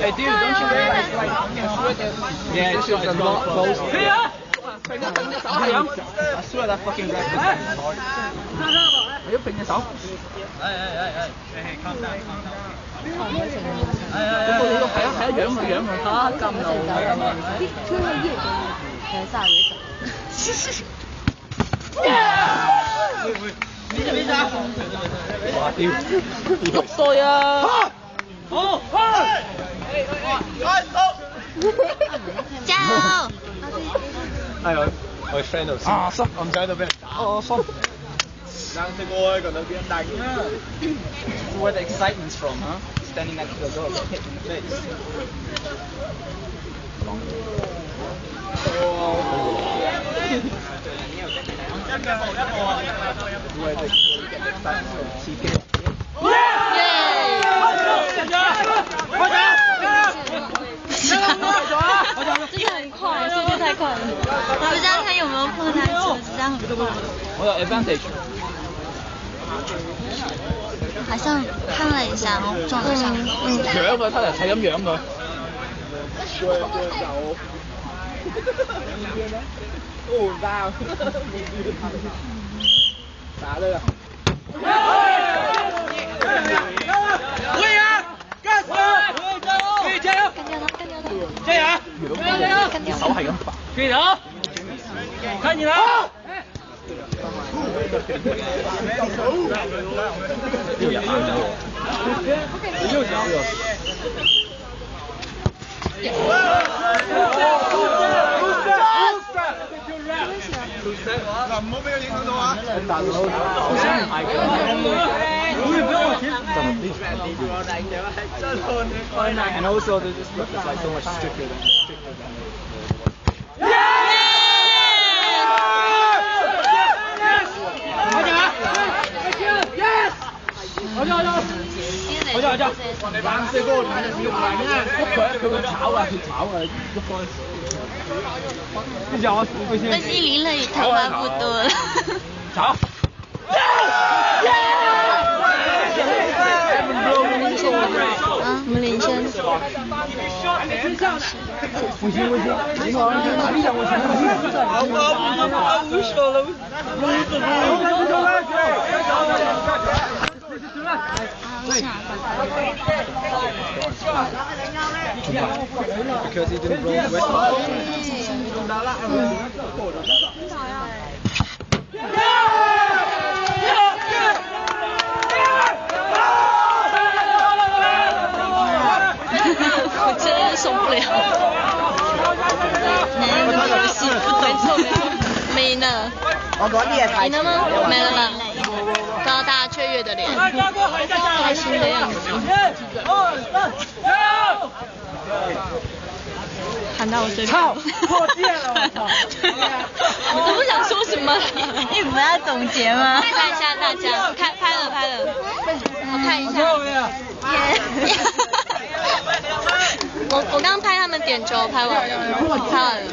Hey dude, don't you realize yeah, it's just a lot close. I swear that fucking guy is hard. 你都拼隻手。calm down。係啊，養佢嚇咁老哇屌！6歲啊！好，加油！係我 friend 度先。啊，心我唔使喺度俾人打。哦，心。Where the excitement's from, huh? Standing next to the door, get hit in the face. Where the excitement from? 刺激。这个很快，速度太快了。我不知道他有没有破他车子，这样很快。我有 advantage。好像看了一下，然後撞咗上面。養佢，他嚟係咁養佢。打這個。手係咁拔。記住啊！看你啦！又眼咗我。又想我。嗱，唔好俾佢影響到啊！大佬，好想唔係㗎。And also, this look is like so much stricter than.我走，你玩死嗰個小孩咧，佢會炒啊，佢炒啊，喐開。跟住我先。但是離了頭髮不多了。炒。我們領先。不行，哪裡讓我先？Because he didn't roll the west.我真的受不了。哪個遊戲不能受不了？沒呢。我嗰啲嘢太沒了嗎？沒了吧。高大雀躍的臉，開心的樣子。喊到我嘴裡。操！破戒了！我不想說什麼。你不要總結嗎？看一下大家，拍了。我看一下。我剛拍他們點球，拍完了。